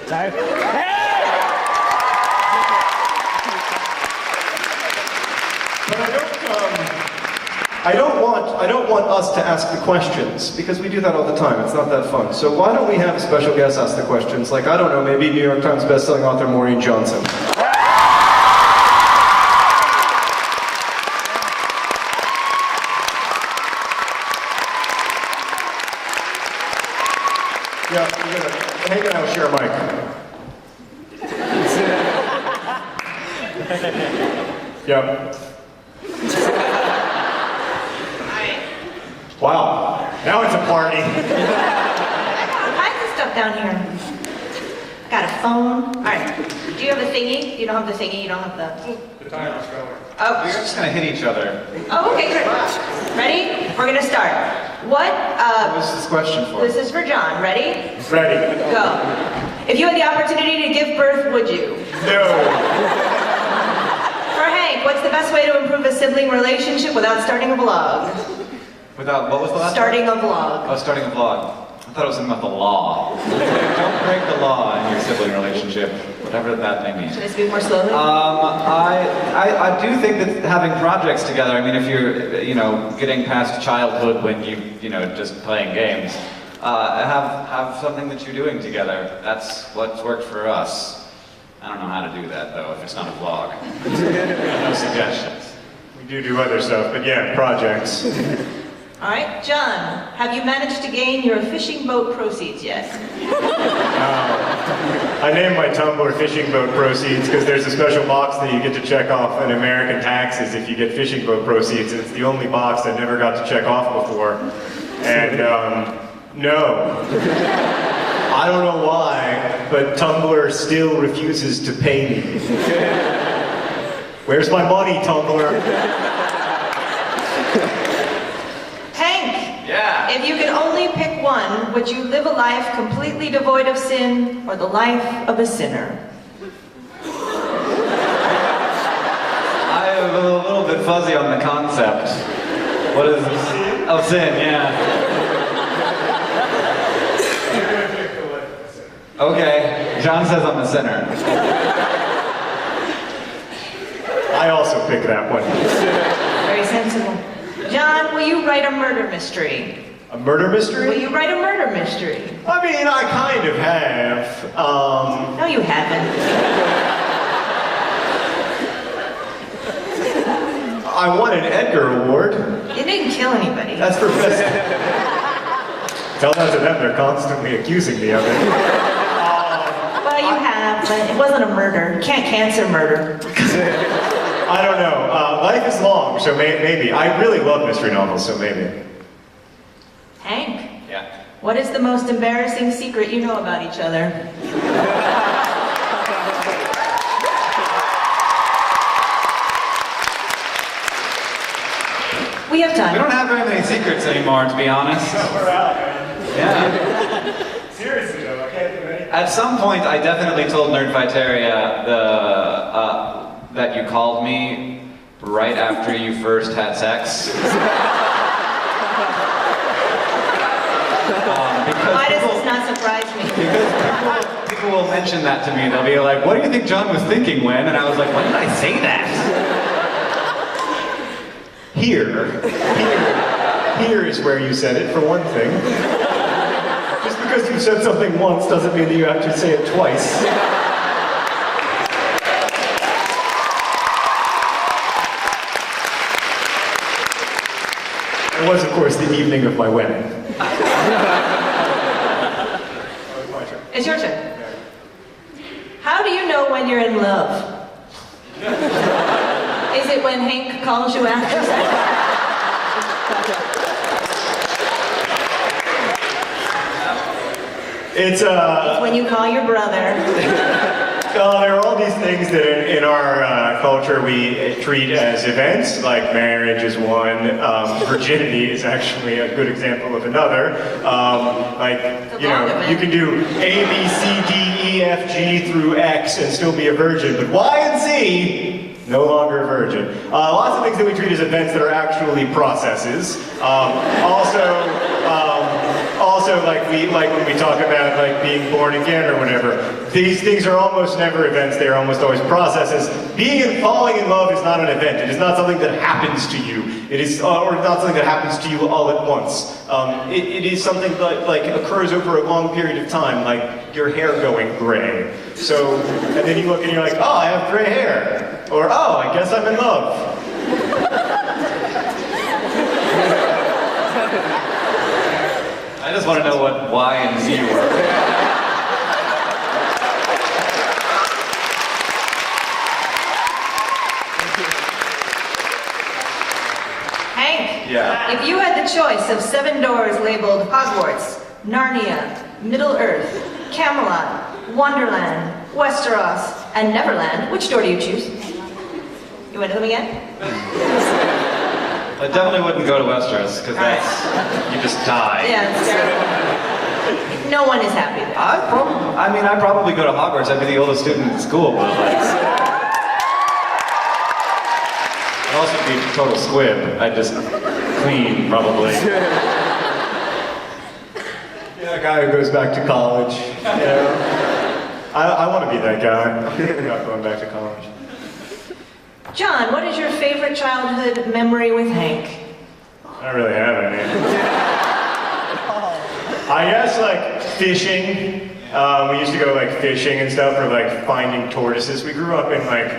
But I don't want us to ask the questions, because we do that all the time. It's not that fun. So why don't we have a special guest ask the questions? Like, I don't know, maybe New York Times bestselling author Maureen Johnson. Yeah, Hank and I will share a mic. Yeah. Wow, now it's a party. I got all kinds of stuff down here. I got a phone. All right. Do you have a thingy? You don't have the thingy. You don't have the. The timer's going. Oh. We're just gonna hit each other. Oh, okay, great. Ready? We're gonna start. What What's this question for? This is for John. Ready? Ready. Go. If you had the opportunity to give birth, would you? No. For Hank, what's the best way to improve a sibling relationship without starting a vlog? Without, what was the last Starting a vlog. Oh, starting a vlog. I thought it was something about the law. Don't break the law in your sibling relationship, whatever that may mean. Should I speak more slowly? I do think that having projects together, I mean, if you're, getting past childhood when you know, just playing games, have something that you're doing together. That's what's worked for us. I don't know how to do that, though, if it's not a vlog. No suggestions. We do other stuff, but yeah, projects. All right, John, have you managed to gain your fishing boat proceeds yet? I named my Tumblr fishing boat proceeds because there's a special box that you get to check off in American taxes if you get fishing boat proceeds. It's the only box I never got to check off before. And no. I don't know why, but Tumblr still refuses to pay me. Where's my money, Tumblr? Yeah. If you could only pick one, would you live a life completely devoid of sin or the life of a sinner? I am a little bit fuzzy on the concept. What is this? Oh, sin, yeah. Okay, John says I'm a sinner. I also pick that one. Very sensible. John, will you write a murder mystery? A murder mystery? Will you write a murder mystery? I mean, I kind of have. No, you haven't. I won an Edgar Award. You didn't kill anybody. That's for best. Tell that to them, they're constantly accusing me of it. Well, you have, but it wasn't a murder. You can't cancel murder. I don't know. Life is long, so maybe. I really love mystery novels, so maybe. Hank, Yeah. what is the most embarrassing secret you know about each other? We have time. We don't have very many secrets anymore, to be honest. We're out, man. Yeah. Seriously, though, I can't do anything. At some point, I definitely told Nerdfighteria that you called me right after you first had sex. Why does this not surprise me? Because people will mention that to me. They'll be like, what do you think John was thinking when? And I was like, when did I say that? Here is where you said it, for one thing. Just because you said something once doesn't mean that you have to say it twice. It was, of course, the evening of my wedding. It's your turn. How do you know when you're in love? Is it when Hank calls you after sex? It's when you call your brother. there are all these things that in our culture we treat as events, like marriage is one, virginity is actually a good example of another. You can do A, B, C, D, E, F, G through X and still be a virgin, but Y and Z, no longer a virgin. Lots of things that we treat as events that are actually processes. Also, also like when we talk about like being born again or whatever, these things are almost never events, they're almost always processes. Being and falling in love is not an event. It is not something that happens to you. It is, or not something that happens to you all at once. It is something that like occurs over a long period of time, like your hair going gray. So, and then you look and you're like, oh, I have gray hair. Or, oh, I guess I'm in love. I just want to know what Y and Z were. Hank, Yeah. if you had the choice of 7 doors labeled Hogwarts, Narnia, Middle-earth, Camelot, Wonderland, Westeros, and Neverland, which door do you choose? You want to them again? I definitely wouldn't go to Westeros, because that's, you just die. Yeah, it's terrible. No one is happy there. I'd probably go to Hogwarts. I'd be the oldest student in school, but like... I'd also be a total squib. I'd just clean, probably. Yeah, a guy who goes back to college. You know? I want to be that guy. I'm not going back to college. John, what is your favorite childhood memory with Hank? I don't really have any. I guess like fishing. We used to go like fishing and stuff, or like finding tortoises. We grew up in like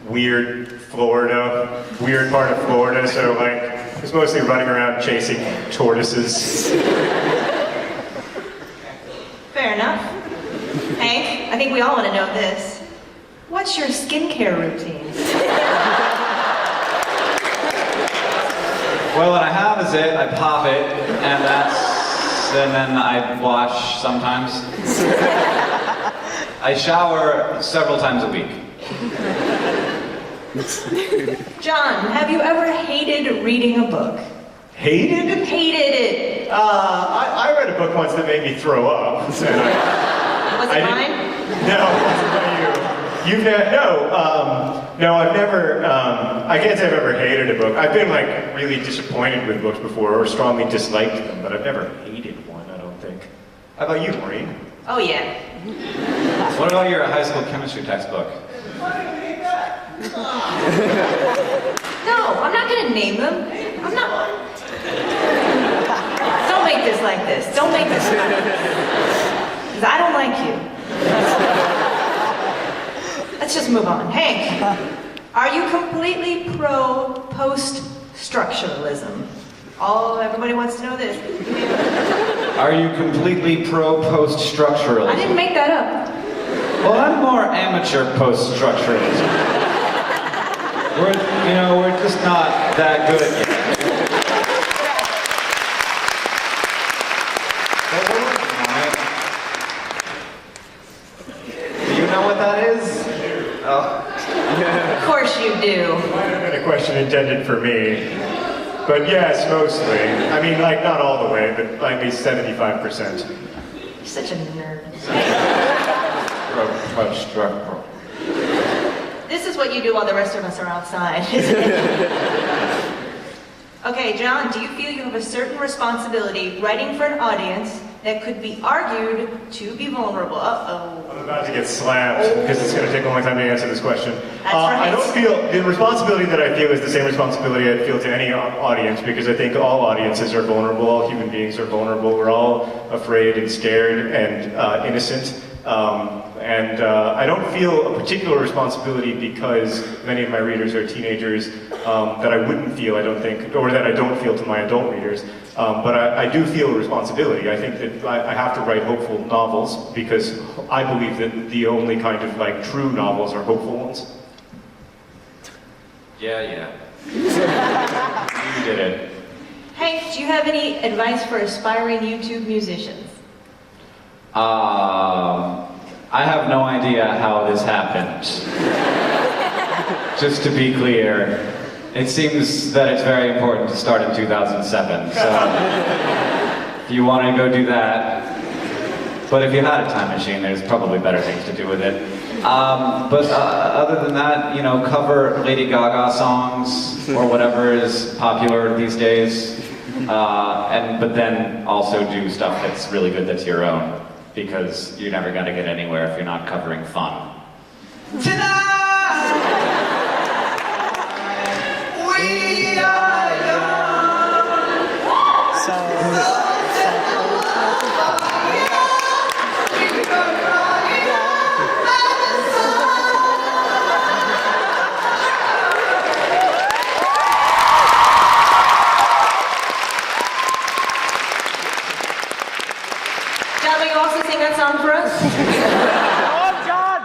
weird Florida, weird part of Florida, so like it was mostly running around chasing tortoises. Fair enough. Hank, I think we all want to know this. What's your skincare routine? Well, what I have is I pop it, and then I wash sometimes. I shower several times a week. John, have you ever hated reading a book? Hated? Hated it. I read a book once that made me throw up. Was it mine? No, it wasn't by you. You've never, no, I've never, I can't say I've ever hated a book. I've been like really disappointed with books before, or strongly disliked them, but I've never hated one, I don't think. How about you, Maureen? Oh yeah. What about your high school chemistry textbook? No, I'm not gonna name them. I'm not. Don't make this like this. Don't make this like this. Because I don't like you. Let's just move on. Hank, are you completely pro-post-structuralism? Everybody wants to know this. Are you completely pro-post-structuralism? I didn't make that up. Well, I'm more amateur post-structuralism. We're just not that good at it. But we're working on it. Do you know what that is? Oh. Of course you do. Might have been a question intended for me. But yes, mostly. I mean, like, not all the way, but like at least 75%. You're such a nerd. Post-structural. This is what you do while the rest of us are outside, isn't it? Okay, John, do you feel you have a certain responsibility writing for an audience that could be argued to be vulnerable? Uh-oh. I'm about to get slapped because it's going to take a long time to answer this question. That's right. I don't feel, the responsibility that I feel is the same responsibility I feel to any audience, because I think all audiences are vulnerable, all human beings are vulnerable, we're all afraid and scared and innocent. I don't feel a particular responsibility because many of my readers are teenagers that I wouldn't feel, I don't think, or that I don't feel to my adult readers. But I do feel a responsibility. I think that I have to write hopeful novels because I believe that the only kind of like true novels are hopeful ones. Yeah. You did it. Hank, do you have any advice for aspiring YouTube musicians? I have no idea how this happened. Just to be clear, it seems that it's very important to start in 2007, so if you want to go do that, but if you had a time machine, there's probably better things to do with it. But other than that, you know, cover Lady Gaga songs, or whatever is popular these days. But then also do stuff that's really good that's your own, because you're never gonna get anywhere if you're not covering fun. Tonight, we are young. John, will you also sing that song for us? Oh, John!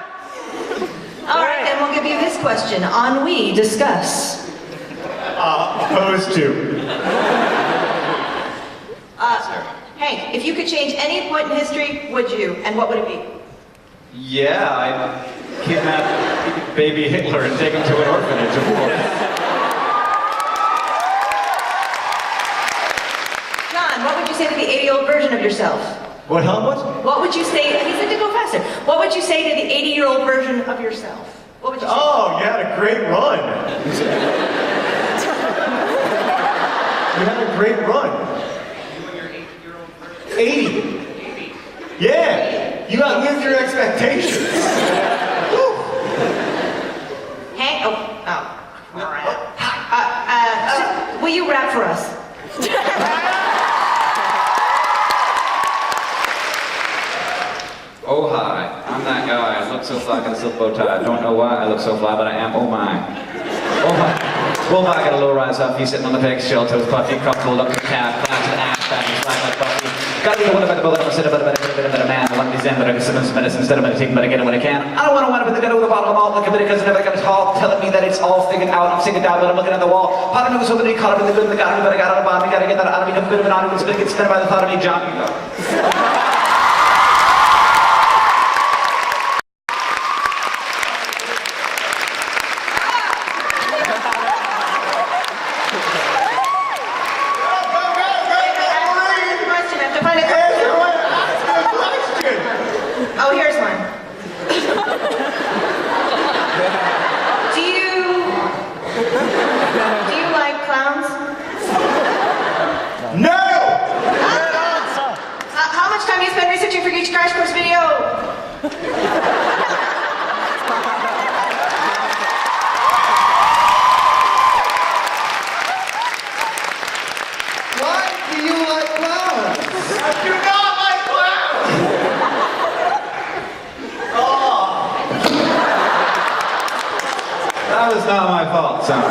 All right, then we'll give you this question. Ennui, discuss. Opposed to. Hey, if you could change any point in history, would you? And what would it be? Yeah, I'd kidnap baby Hitler and take him to an orphanage, of course. John, what would you say to the 80-year-old version of yourself? What, huh? What? What would you say? He said to go faster. What would you say to the 80-year-old version of yourself? What would you say? Oh, you had a great run. You had a great run. You and your 80-year-old version? 80. Yeah. You outlived your expectations. Woo. Hank? Oh. All right. Will you rap for us? Oh hi, I'm that guy. I look so fly, got a silk bow tie. I don't know why I look so fly, but I am. Oh my. Oh my. Oh my, I got a low rise up. He's sitting on the peg, shell toes, puffy, crop pulled up the calf, glass and ass back, and slide like puffy. Got to be the one about the bullet, I'm a sit about a man. I want these in, but I can sit on some medicine instead of meditating, but I get it when I can. I don't want to wind up in the gutter with a bottle of malt like a bit because I never got a tall, telling me that it's all figured out. I'm singing down, but I'm looking at the wall. Part of me was hoping to be caught up in the good and the got me, but I got out of bottom. You gotta get that out of me, a bit of an audience, but it gets spent by the thought of me, John. Oh, here's one. Do you like clowns? No! How much time do you spend researching for each crash course video? Why do you like clowns? I do not like clowns! That was not my fault, son.